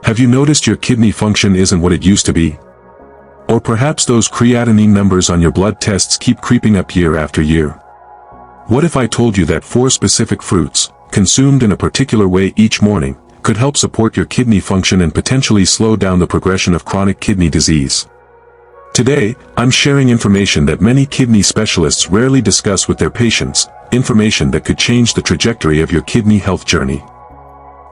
Have you noticed your kidney function isn't what it used to be? Or perhaps those creatinine numbers on your blood tests keep creeping up year after year? What if I told you that 4 specific fruits, consumed in a particular way each morning, could help support your kidney function and potentially slow down the progression of chronic kidney disease? Today, I'm sharing information that many kidney specialists rarely discuss with their patients, information that could change the trajectory of your kidney health journey.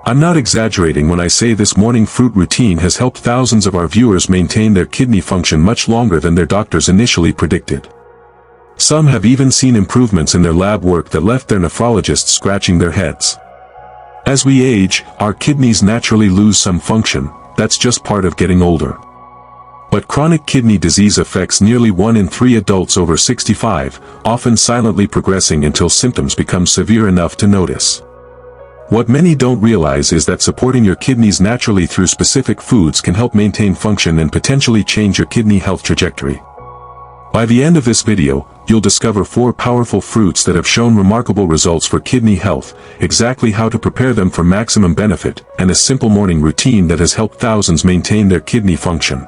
I'm not exaggerating when I say this morning fruit routine has helped thousands of our viewers maintain their kidney function much longer than their doctors initially predicted. Some have even seen improvements in their lab work that left their nephrologists scratching their heads. As we age, our kidneys naturally lose some function. That's just part of getting older. But chronic kidney disease affects nearly 1 in 3 adults over 65, often silently progressing until symptoms become severe enough to notice. What many don't realize is that supporting your kidneys naturally through specific foods can help maintain function and potentially change your kidney health trajectory. By the end of this video, you'll discover 4 powerful fruits that have shown remarkable results for kidney health, exactly how to prepare them for maximum benefit, and a simple morning routine that has helped thousands maintain their kidney function.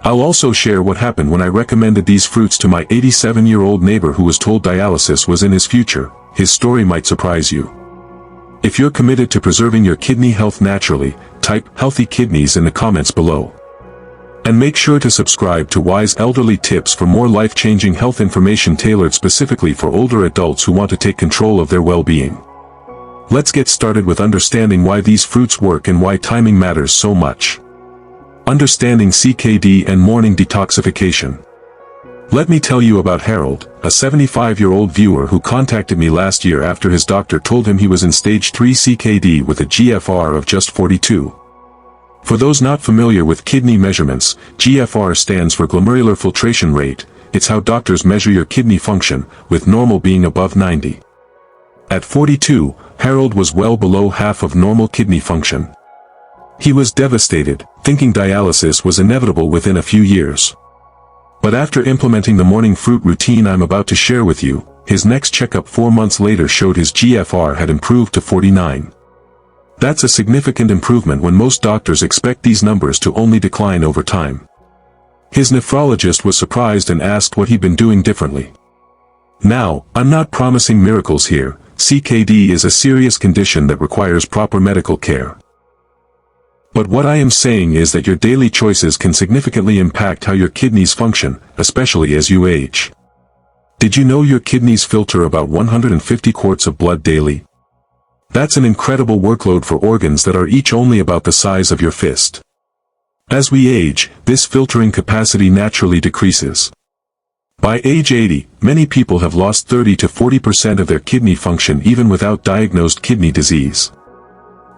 I'll also share what happened when I recommended these fruits to my 87-year-old neighbor who was told dialysis was in his future. His story might surprise you. If you're committed to preserving your kidney health naturally, type "healthy kidneys" in the comments below. And make sure to subscribe to Wise Elderly Tips for more life-changing health information tailored specifically for older adults who want to take control of their well-being. Let's get started with understanding why these fruits work and why timing matters so much. Understanding CKD and morning detoxification. Let me tell you about Harold, a 75-year-old viewer who contacted me last year after his doctor told him he was in stage 3 CKD with a GFR of just 42. For those not familiar with kidney measurements, GFR stands for glomerular filtration rate. It's how doctors measure your kidney function, with normal being above 90. At 42, Harold was well below half of normal kidney function. He was devastated, thinking dialysis was inevitable within a few years. But after implementing the morning fruit routine I'm about to share with you, his next checkup 4 months later showed his GFR had improved to 49. That's a significant improvement when most doctors expect these numbers to only decline over time. His nephrologist was surprised and asked what he'd been doing differently. Now, I'm not promising miracles here. CKD is a serious condition that requires proper medical care. But what I am saying is that your daily choices can significantly impact how your kidneys function, especially as you age. Did you know your kidneys filter about 150 quarts of blood daily? That's an incredible workload for organs that are each only about the size of your fist. As we age, this filtering capacity naturally decreases. By age 80, many people have lost 30 to 40% of their kidney function even without diagnosed kidney disease.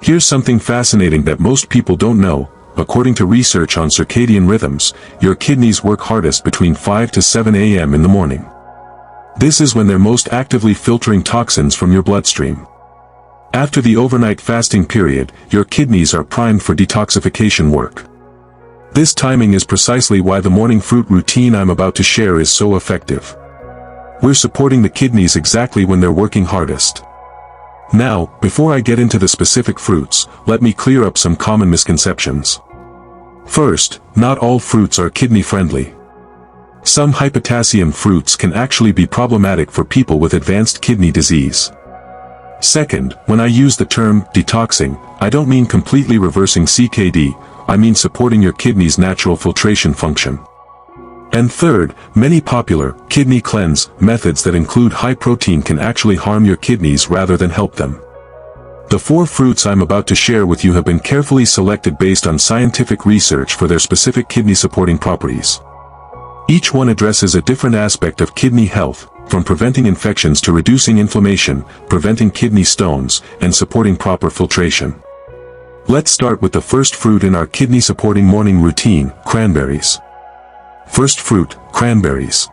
Here's something fascinating that most people don't know. According to research on circadian rhythms, your kidneys work hardest between 5 to 7 a.m. in the morning. This is when they're most actively filtering toxins from your bloodstream. After the overnight fasting period, your kidneys are primed for detoxification work. This timing is precisely why the morning fruit routine I'm about to share is so effective. We're supporting the kidneys exactly when they're working hardest. Now, before I get into the specific fruits, let me clear up some common misconceptions. First, not all fruits are kidney-friendly. Some high potassium fruits can actually be problematic for people with advanced kidney disease. Second, when I use the term detoxing, I don't mean completely reversing CKD, I mean supporting your kidney's natural filtration function. And third, many popular kidney cleanse methods that include high protein can actually harm your kidneys rather than help them. The 4 fruits I'm about to share with you have been carefully selected based on scientific research for their specific kidney supporting properties. Each one addresses a different aspect of kidney health, from preventing infections to reducing inflammation, preventing kidney stones, and supporting proper filtration. Let's start with the first fruit in our kidney-supporting morning routine, cranberries. First fruit, cranberries.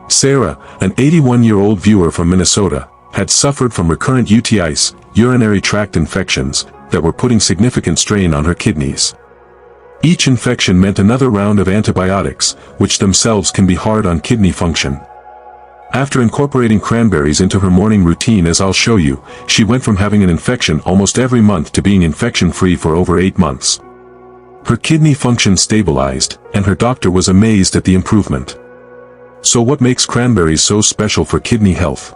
Sarah, an 81-year-old viewer from Minnesota, had suffered from recurrent UTIs, urinary tract infections, that were putting significant strain on her kidneys. Each infection meant another round of antibiotics, which themselves can be hard on kidney function. After incorporating cranberries into her morning routine, as I'll show you, she went from having an infection almost every month to being infection-free for over 8 months. Her kidney function stabilized, and her doctor was amazed at the improvement. So what makes cranberries so special for kidney health?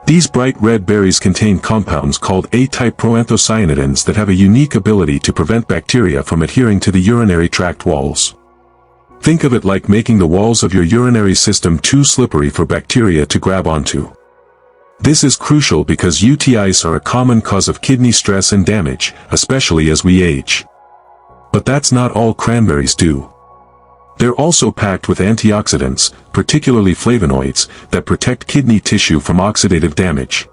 These bright red berries contain compounds called A-type proanthocyanidins that have a unique ability to prevent bacteria from adhering to the urinary tract walls. Think of it like making the walls of your urinary system too slippery for bacteria to grab onto. This is crucial because UTIs are a common cause of kidney stress and damage, especially as we age. But that's not all cranberries do. They're also packed with antioxidants, particularly flavonoids, that protect kidney tissue from oxidative damage.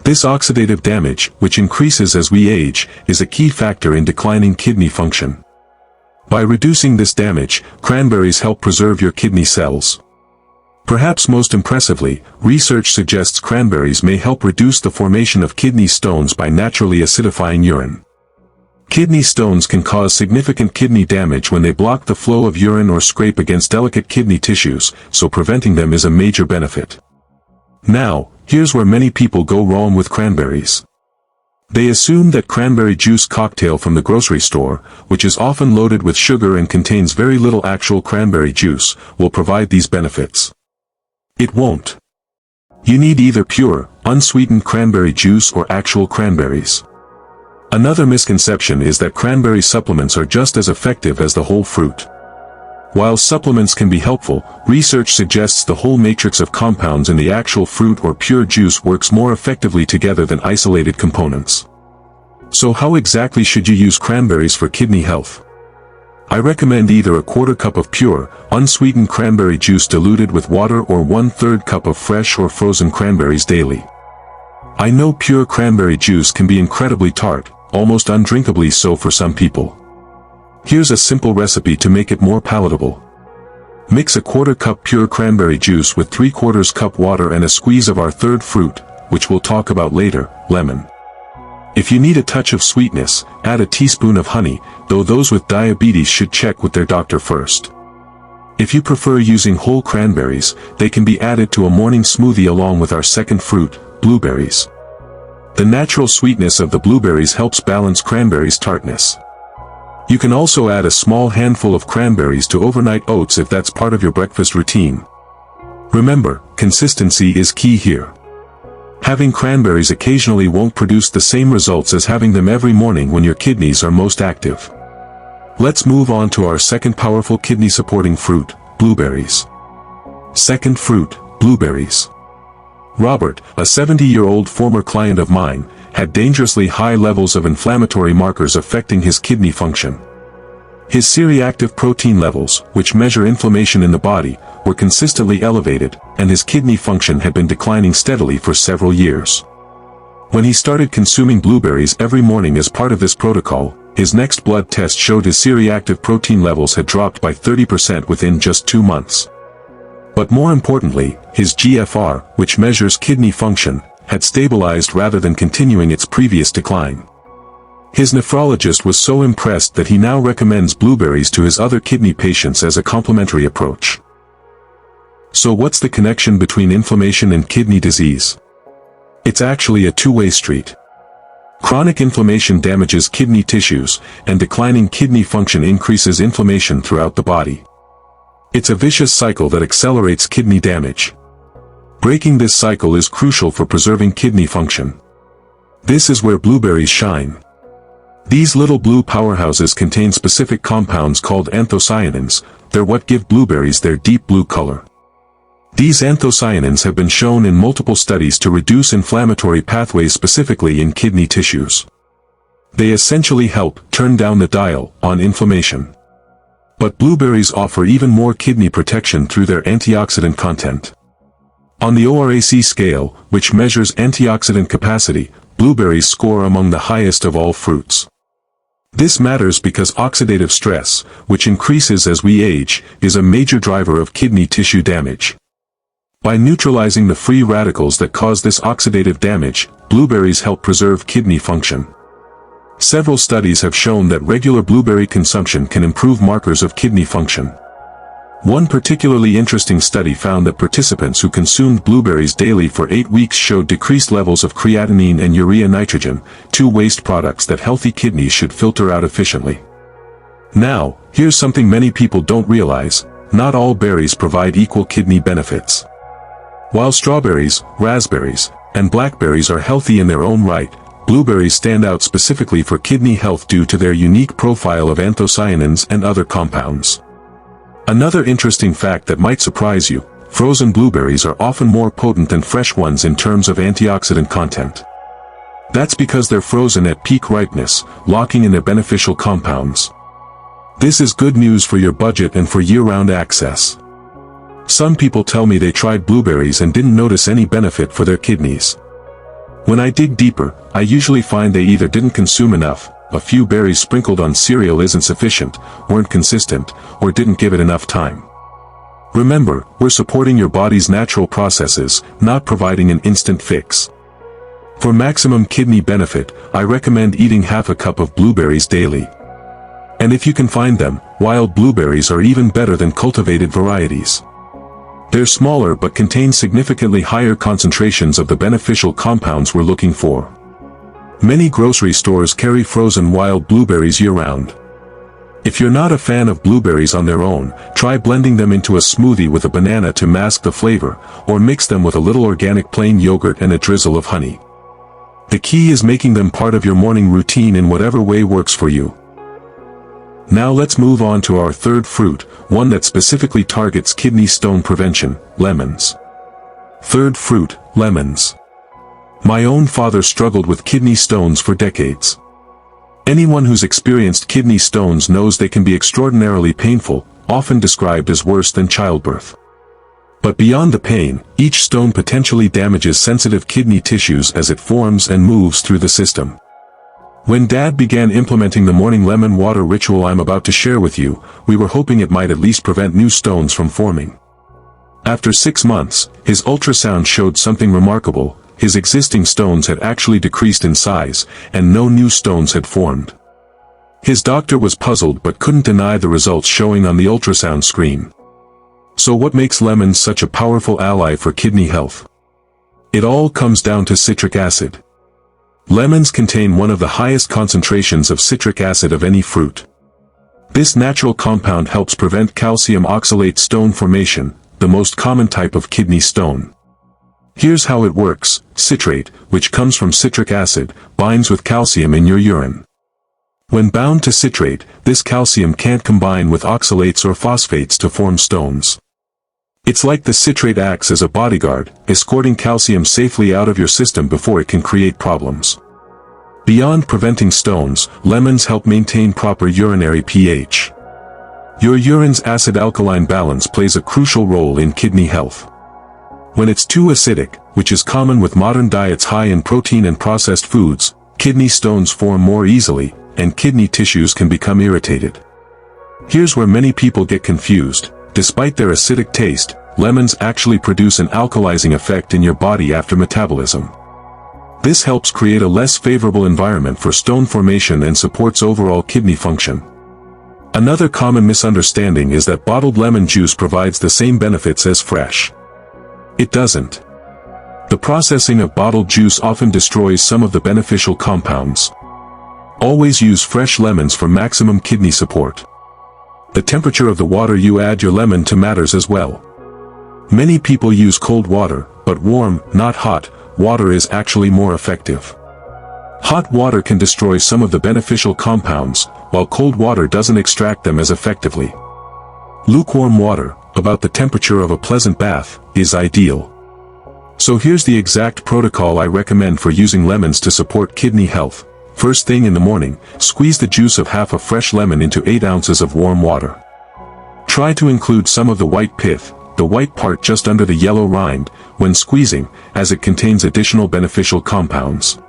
This oxidative damage, which increases as we age, is a key factor in declining kidney function. By reducing this damage, cranberries help preserve your kidney cells. Perhaps most impressively, research suggests cranberries may help reduce the formation of kidney stones by naturally acidifying urine. Kidney stones can cause significant kidney damage when they block the flow of urine or scrape against delicate kidney tissues, so preventing them is a major benefit. Now, here's where many people go wrong with cranberries. They assume that cranberry juice cocktail from the grocery store, which is often loaded with sugar and contains very little actual cranberry juice, will provide these benefits. It won't. You need either pure, unsweetened cranberry juice or actual cranberries. Another misconception is that cranberry supplements are just as effective as the whole fruit. While supplements can be helpful, research suggests the whole matrix of compounds in the actual fruit or pure juice works more effectively together than isolated components. So how exactly should you use cranberries for kidney health? I recommend either a quarter cup of pure, unsweetened cranberry juice diluted with water or 1/3 cup of fresh or frozen cranberries daily. I know pure cranberry juice can be incredibly tart, almost undrinkably so for some people. Here's a simple recipe to make it more palatable. Mix a quarter cup pure cranberry juice with 3/4 cup water and a squeeze of our third fruit, which we'll talk about later, lemon. If you need a touch of sweetness, add a teaspoon of honey, though those with diabetes should check with their doctor first. If you prefer using whole cranberries, they can be added to a morning smoothie along with our second fruit, blueberries. The natural sweetness of the blueberries helps balance cranberries' tartness. You can also add a small handful of cranberries to overnight oats if that's part of your breakfast routine. Remember, consistency is key here. Having cranberries occasionally won't produce the same results as having them every morning when your kidneys are most active. Let's move on to our second powerful kidney-supporting fruit, blueberries. Second fruit, blueberries. Robert, a 70-year-old former client of mine, had dangerously high levels of inflammatory markers affecting his kidney function. His C-reactive protein levels, which measure inflammation in the body, were consistently elevated, and his kidney function had been declining steadily for several years. When he started consuming blueberries every morning as part of this protocol, his next blood test showed his C-reactive protein levels had dropped by 30% within just 2 months. But more importantly, his GFR, which measures kidney function, had stabilized rather than continuing its previous decline. His nephrologist was so impressed that he now recommends blueberries to his other kidney patients as a complementary approach. So what's the connection between inflammation and kidney disease? It's actually a two-way street. Chronic inflammation damages kidney tissues, and declining kidney function increases inflammation throughout the body. It's a vicious cycle that accelerates kidney damage. Breaking this cycle is crucial for preserving kidney function. This is where blueberries shine. These little blue powerhouses contain specific compounds called anthocyanins. They're what give blueberries their deep blue color. These anthocyanins have been shown in multiple studies to reduce inflammatory pathways specifically in kidney tissues. They essentially help turn down the dial on inflammation. But blueberries offer even more kidney protection through their antioxidant content. On the ORAC scale, which measures antioxidant capacity, blueberries score among the highest of all fruits. This matters because oxidative stress, which increases as we age, is a major driver of kidney tissue damage. By neutralizing the free radicals that cause this oxidative damage, blueberries help preserve kidney function. Several studies have shown that regular blueberry consumption can improve markers of kidney function. One particularly interesting study found that participants who consumed blueberries daily for 8 weeks showed decreased levels of creatinine and urea nitrogen, two waste products that healthy kidneys should filter out efficiently. Now, here's something many people don't realize: not all berries provide equal kidney benefits. While strawberries, raspberries, and blackberries are healthy in their own right, blueberries stand out specifically for kidney health due to their unique profile of anthocyanins and other compounds. Another interesting fact that might surprise you: frozen blueberries are often more potent than fresh ones in terms of antioxidant content. That's because they're frozen at peak ripeness, locking in their beneficial compounds. This is good news for your budget and for year-round access. Some people tell me they tried blueberries and didn't notice any benefit for their kidneys. When I dig deeper, I usually find they either didn't consume enough, a few berries sprinkled on cereal isn't sufficient, weren't consistent, or didn't give it enough time. Remember, we're supporting your body's natural processes, not providing an instant fix. For maximum kidney benefit, I recommend eating half a cup of blueberries daily. And if you can find them, wild blueberries are even better than cultivated varieties. They're smaller but contain significantly higher concentrations of the beneficial compounds we're looking for. Many grocery stores carry frozen wild blueberries year-round. If you're not a fan of blueberries on their own, try blending them into a smoothie with a banana to mask the flavor, or mix them with a little organic plain yogurt and a drizzle of honey. The key is making them part of your morning routine in whatever way works for you. Now let's move on to our third fruit, one that specifically targets kidney stone prevention: lemons. Third fruit, lemons. My own father struggled with kidney stones for decades. Anyone who's experienced kidney stones knows they can be extraordinarily painful, often described as worse than childbirth. But beyond the pain, each stone potentially damages sensitive kidney tissues as it forms and moves through the system. When Dad began implementing the morning lemon water ritual I'm about to share with you, we were hoping it might at least prevent new stones from forming. After 6 months, his ultrasound showed something remarkable: his existing stones had actually decreased in size, and no new stones had formed. His doctor was puzzled but couldn't deny the results showing on the ultrasound screen. So what makes lemons such a powerful ally for kidney health? It all comes down to citric acid. Lemons contain one of the highest concentrations of citric acid of any fruit. This natural compound helps prevent calcium oxalate stone formation, the most common type of kidney stone. Here's how it works: citrate, which comes from citric acid, binds with calcium in your urine. When bound to citrate, this calcium can't combine with oxalates or phosphates to form stones. It's like the citrate acts as a bodyguard, escorting calcium safely out of your system before it can create problems. Beyond preventing stones, lemons help maintain proper urinary pH. Your urine's acid-alkaline balance plays a crucial role in kidney health. When it's too acidic, which is common with modern diets high in protein and processed foods, kidney stones form more easily, and kidney tissues can become irritated. Here's where many people get confused: despite their acidic taste, lemons actually produce an alkalizing effect in your body after metabolism. This helps create a less favorable environment for stone formation and supports overall kidney function. Another common misunderstanding is that bottled lemon juice provides the same benefits as fresh. It doesn't. The processing of bottled juice often destroys some of the beneficial compounds. Always use fresh lemons for maximum kidney support. The temperature of the water you add your lemon to matters as well. Many people use cold water, but warm, not hot, water is actually more effective. Hot water can destroy some of the beneficial compounds, while cold water doesn't extract them as effectively. Lukewarm water, about the temperature of a pleasant bath, is ideal. So here's the exact protocol I recommend for using lemons to support kidney health. First thing in the morning, squeeze the juice of half a fresh lemon into 8 ounces of warm water. Try to include some of the white pith, the white part just under the yellow rind, when squeezing, as it contains additional beneficial compounds.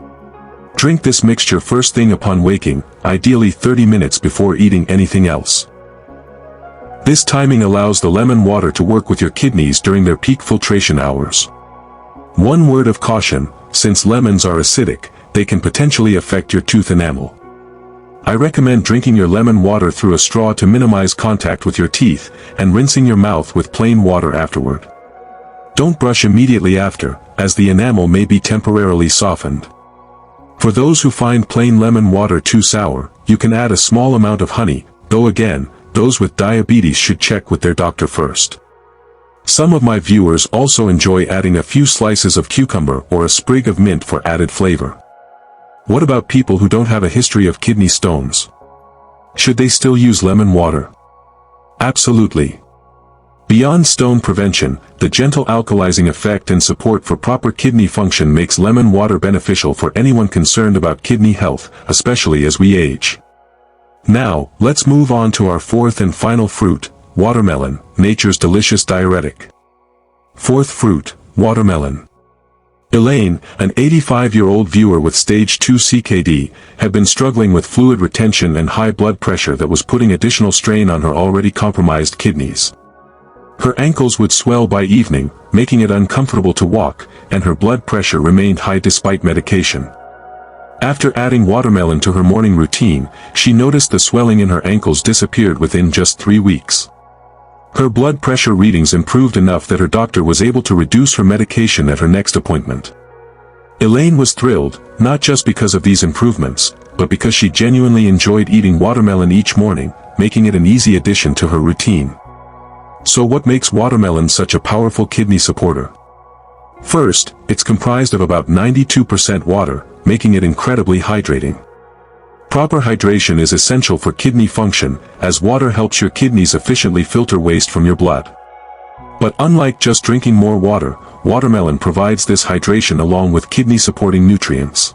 Drink this mixture first thing upon waking, ideally 30 minutes before eating anything else. This timing allows the lemon water to work with your kidneys during their peak filtration hours. One word of caution: since lemons are acidic, they can potentially affect your tooth enamel. I recommend drinking your lemon water through a straw to minimize contact with your teeth, and rinsing your mouth with plain water afterward. Don't brush immediately after, as the enamel may be temporarily softened. For those who find plain lemon water too sour, you can add a small amount of honey, though again, those with diabetes should check with their doctor first. Some of my viewers also enjoy adding a few slices of cucumber or a sprig of mint for added flavor. What about people who don't have a history of kidney stones? Should they still use lemon water? Absolutely. Beyond stone prevention, the gentle alkalizing effect and support for proper kidney function makes lemon water beneficial for anyone concerned about kidney health, especially as we age. Now, let's move on to our fourth and final fruit, watermelon, nature's delicious diuretic. Fourth fruit, watermelon. Elaine, an 85-year-old viewer with stage 2 CKD, had been struggling with fluid retention and high blood pressure that was putting additional strain on her already compromised kidneys. Her ankles would swell by evening, making it uncomfortable to walk, and her blood pressure remained high despite medication. After adding watermelon to her morning routine, she noticed the swelling in her ankles disappeared within just 3 weeks. Her blood pressure readings improved enough that her doctor was able to reduce her medication at her next appointment. Elaine was thrilled, not just because of these improvements, but because she genuinely enjoyed eating watermelon each morning, making it an easy addition to her routine. So what makes watermelon such a powerful kidney supporter? First, it's comprised of about 92% water, making it incredibly hydrating. Proper hydration is essential for kidney function, as water helps your kidneys efficiently filter waste from your blood. But unlike just drinking more water, watermelon provides this hydration along with kidney-supporting nutrients.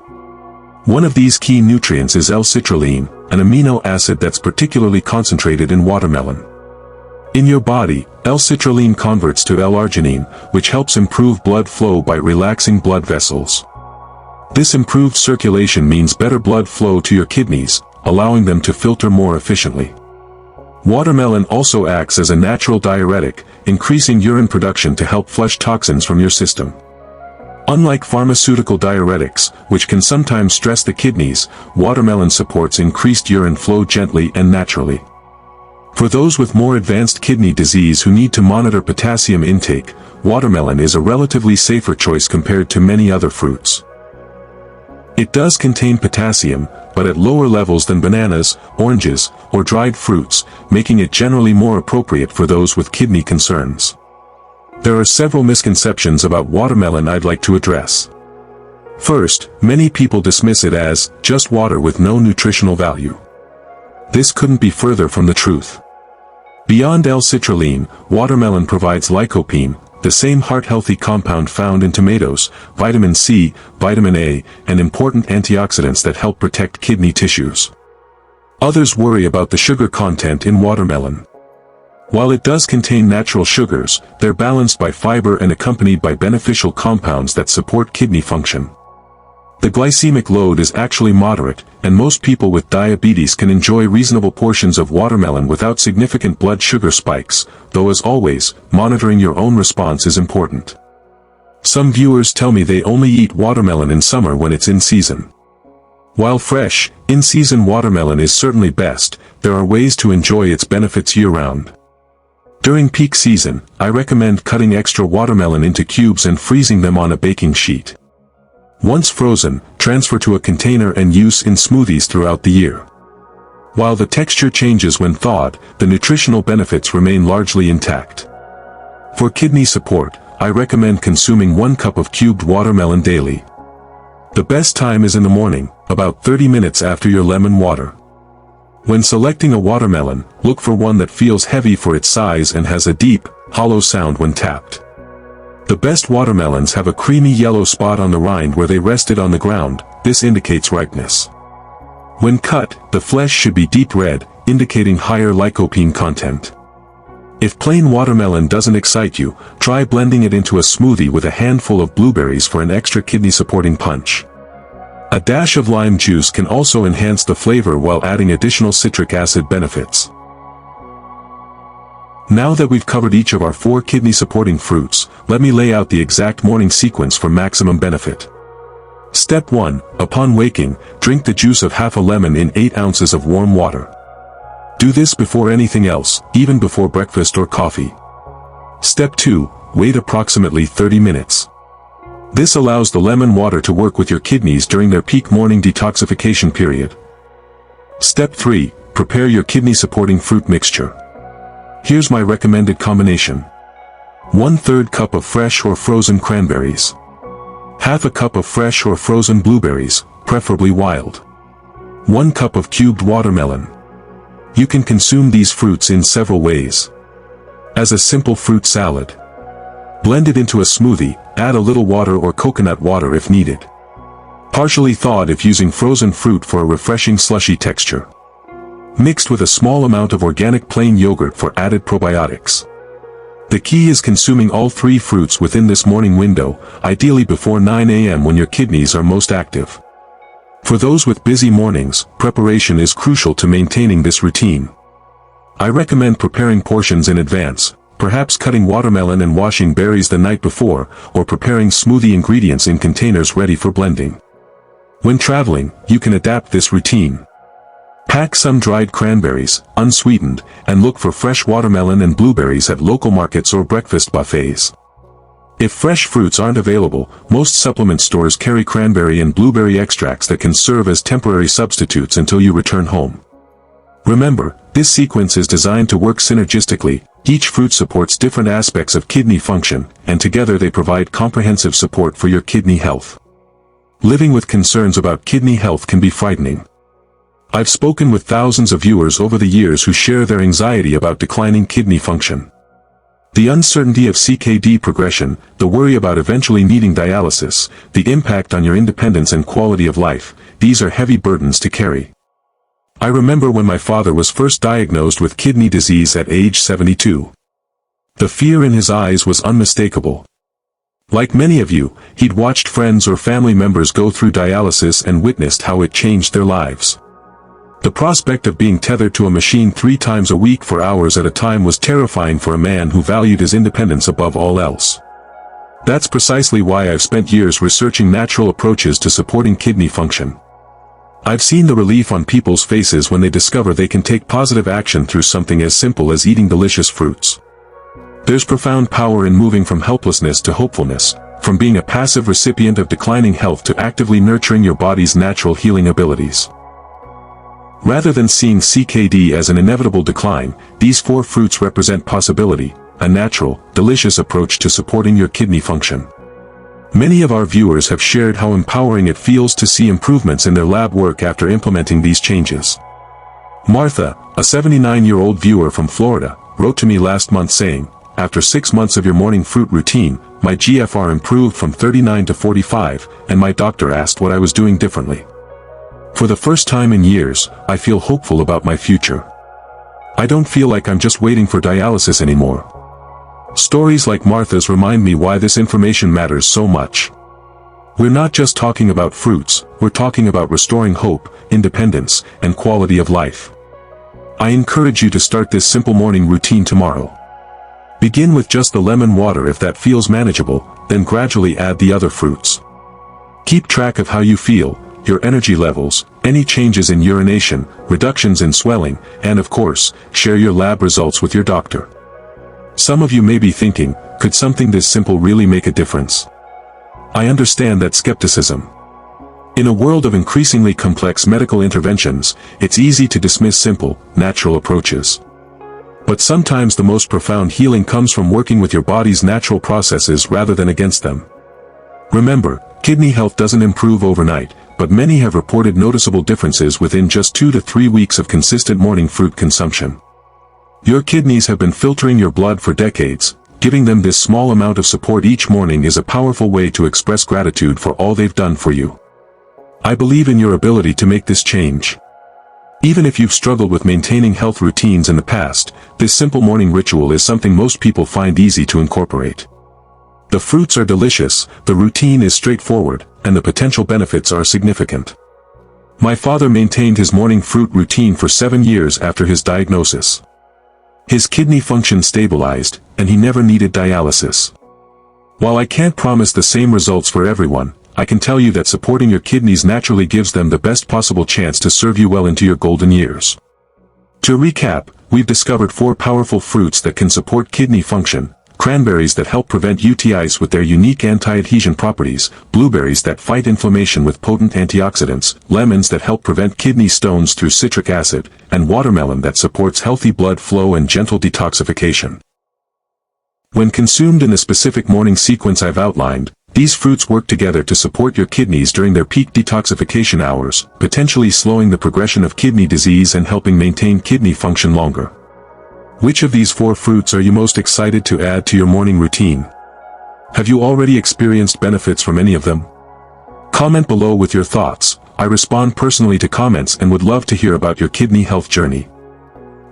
One of these key nutrients is L-citrulline, an amino acid that's particularly concentrated in watermelon. In your body, L-citrulline converts to L-arginine, which helps improve blood flow by relaxing blood vessels. This improved circulation means better blood flow to your kidneys, allowing them to filter more efficiently. Watermelon also acts as a natural diuretic, increasing urine production to help flush toxins from your system. Unlike pharmaceutical diuretics, which can sometimes stress the kidneys, watermelon supports increased urine flow gently and naturally. For those with more advanced kidney disease who need to monitor potassium intake, watermelon is a relatively safer choice compared to many other fruits. It does contain potassium, but at lower levels than bananas, oranges, or dried fruits, making it generally more appropriate for those with kidney concerns. There are several misconceptions about watermelon I'd like to address. First, many people dismiss it as just water with no nutritional value. This couldn't be further from the truth. Beyond L-citrulline, watermelon provides lycopene, the same heart-healthy compound found in tomatoes, vitamin C, vitamin A, and important antioxidants that help protect kidney tissues. Others worry about the sugar content in watermelon. While it does contain natural sugars, they're balanced by fiber and accompanied by beneficial compounds that support kidney function. The glycemic load is actually moderate, and most people with diabetes can enjoy reasonable portions of watermelon without significant blood sugar spikes, though as always, monitoring your own response is important. Some viewers tell me they only eat watermelon in summer when it's in season. While fresh, in-season watermelon is certainly best, there are ways to enjoy its benefits year-round. During peak season, I recommend cutting extra watermelon into cubes and freezing them on a baking sheet. Once frozen, transfer to a container and use in smoothies throughout the year. While the texture changes when thawed, the nutritional benefits remain largely intact. For kidney support, I recommend consuming 1 cup of cubed watermelon daily. The best time is in the morning, about 30 minutes after your lemon water. When selecting a watermelon, look for one that feels heavy for its size and has a deep, hollow sound when tapped. The best watermelons have a creamy yellow spot on the rind where they rested on the ground. This indicates ripeness. When cut, the flesh should be deep red, indicating higher lycopene content. If plain watermelon doesn't excite you, try blending it into a smoothie with a handful of blueberries for an extra kidney-supporting punch. A dash of lime juice can also enhance the flavor while adding additional citric acid benefits. Now that we've covered each of our 4 kidney-supporting fruits, let me lay out the exact morning sequence for maximum benefit. Step 1. Upon waking, drink the juice of half a lemon in 8 ounces of warm water. Do this before anything else, even before breakfast or coffee. Step 2. Wait approximately 30 minutes. This allows the lemon water to work with your kidneys during their peak morning detoxification period. Step 3. Prepare your kidney-supporting fruit mixture. Here's my recommended combination. 1/3 cup of fresh or frozen cranberries. Half a cup of fresh or frozen blueberries, preferably wild. 1 cup of cubed watermelon. You can consume these fruits in several ways. As a simple fruit salad. Blend it into a smoothie, add a little water or coconut water if needed. Partially thawed if using frozen fruit for a refreshing slushy texture. Mixed with a small amount of organic plain yogurt for added probiotics. The key is consuming all 3 fruits within this morning window, ideally before 9 a.m. when your kidneys are most active. For those with busy mornings, preparation is crucial to maintaining this routine. I recommend preparing portions in advance, perhaps cutting watermelon and washing berries the night before, or preparing smoothie ingredients in containers ready for blending. When traveling, you can adapt this routine. Pack some dried cranberries, unsweetened, and look for fresh watermelon and blueberries at local markets or breakfast buffets. If fresh fruits aren't available, most supplement stores carry cranberry and blueberry extracts that can serve as temporary substitutes until you return home. Remember, this sequence is designed to work synergistically. Each fruit supports different aspects of kidney function, and together they provide comprehensive support for your kidney health. Living with concerns about kidney health can be frightening. I've spoken with thousands of viewers over the years who share their anxiety about declining kidney function. The uncertainty of CKD progression, the worry about eventually needing dialysis, the impact on your independence and quality of life, these are heavy burdens to carry. I remember when my father was first diagnosed with kidney disease at age 72. The fear in his eyes was unmistakable. Like many of you, he'd watched friends or family members go through dialysis and witnessed how it changed their lives. The prospect of being tethered to a machine 3 times a week for hours at a time was terrifying for a man who valued his independence above all else. That's precisely why I've spent years researching natural approaches to supporting kidney function. I've seen the relief on people's faces when they discover they can take positive action through something as simple as eating delicious fruits. There's profound power in moving from helplessness to hopefulness, from being a passive recipient of declining health to actively nurturing your body's natural healing abilities. Rather than seeing CKD as an inevitable decline, these 4 fruits represent possibility, a natural, delicious approach to supporting your kidney function. Many of our viewers have shared how empowering it feels to see improvements in their lab work after implementing these changes. Martha, a 79-year-old viewer from Florida, wrote to me last month saying, "After 6 months of your morning fruit routine, my GFR improved from 39 to 45, and my doctor asked what I was doing differently. For the first time in years, I feel hopeful about my future. I don't feel like I'm just waiting for dialysis anymore." Stories like Martha's remind me why this information matters so much. We're not just talking about fruits, we're talking about restoring hope, independence, and quality of life. I encourage you to start this simple morning routine tomorrow. Begin with just the lemon water if that feels manageable, then gradually add the other fruits. Keep track of how you feel, your energy levels, any changes in urination, reductions in swelling, and of course, share your lab results with your doctor. Some of you may be thinking, could something this simple really make a difference? I understand that skepticism. In a world of increasingly complex medical interventions, it's easy to dismiss simple, natural approaches. But sometimes the most profound healing comes from working with your body's natural processes rather than against them. Remember, kidney health doesn't improve overnight, but many have reported noticeable differences within just 2 to 3 weeks of consistent morning fruit consumption. Your kidneys have been filtering your blood for decades. Giving them this small amount of support each morning is a powerful way to express gratitude for all they've done for you. I believe in your ability to make this change. Even if you've struggled with maintaining health routines in the past, this simple morning ritual is something most people find easy to incorporate. The fruits are delicious, the routine is straightforward, and the potential benefits are significant. My father maintained his morning fruit routine for 7 years after his diagnosis. His kidney function stabilized, and he never needed dialysis. While I can't promise the same results for everyone, I can tell you that supporting your kidneys naturally gives them the best possible chance to serve you well into your golden years. To recap, we've discovered 4 powerful fruits that can support kidney function: cranberries that help prevent UTIs with their unique anti-adhesion properties, blueberries that fight inflammation with potent antioxidants, lemons that help prevent kidney stones through citric acid, and watermelon that supports healthy blood flow and gentle detoxification. When consumed in the specific morning sequence I've outlined, these fruits work together to support your kidneys during their peak detoxification hours, potentially slowing the progression of kidney disease and helping maintain kidney function longer. Which of these 4 fruits are you most excited to add to your morning routine? Have you already experienced benefits from any of them? Comment below with your thoughts. I respond personally to comments and would love to hear about your kidney health journey.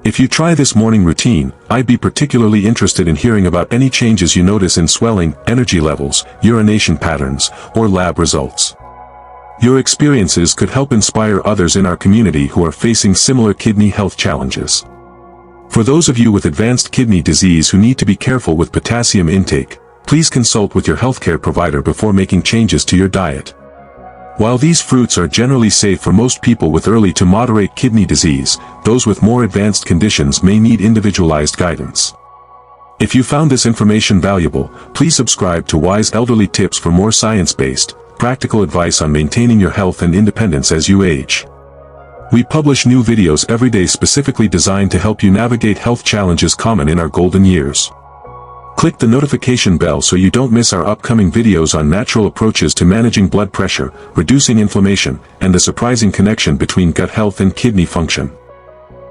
If you try this morning routine, I'd be particularly interested in hearing about any changes you notice in swelling, energy levels, urination patterns, or lab results. Your experiences could help inspire others in our community who are facing similar kidney health challenges. For those of you with advanced kidney disease who need to be careful with potassium intake, please consult with your healthcare provider before making changes to your diet. While these fruits are generally safe for most people with early to moderate kidney disease, those with more advanced conditions may need individualized guidance. If you found this information valuable, please subscribe to Wise Elderly Tips for more science-based, practical advice on maintaining your health and independence as you age. We publish new videos every day specifically designed to help you navigate health challenges common in our golden years. Click the notification bell so you don't miss our upcoming videos on natural approaches to managing blood pressure, reducing inflammation, and the surprising connection between gut health and kidney function.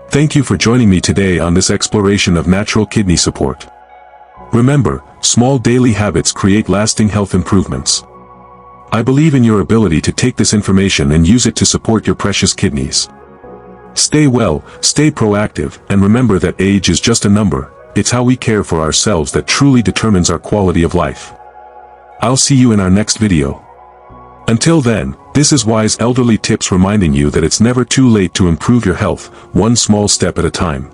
Thank you for joining me today on this exploration of natural kidney support. Remember, small daily habits create lasting health improvements. I believe in your ability to take this information and use it to support your precious kidneys. Stay well, stay proactive, and remember that age is just a number. It's how we care for ourselves that truly determines our quality of life. I'll see you in our next video. Until then, this is Wise Elderly Tips reminding you that it's never too late to improve your health, one small step at a time.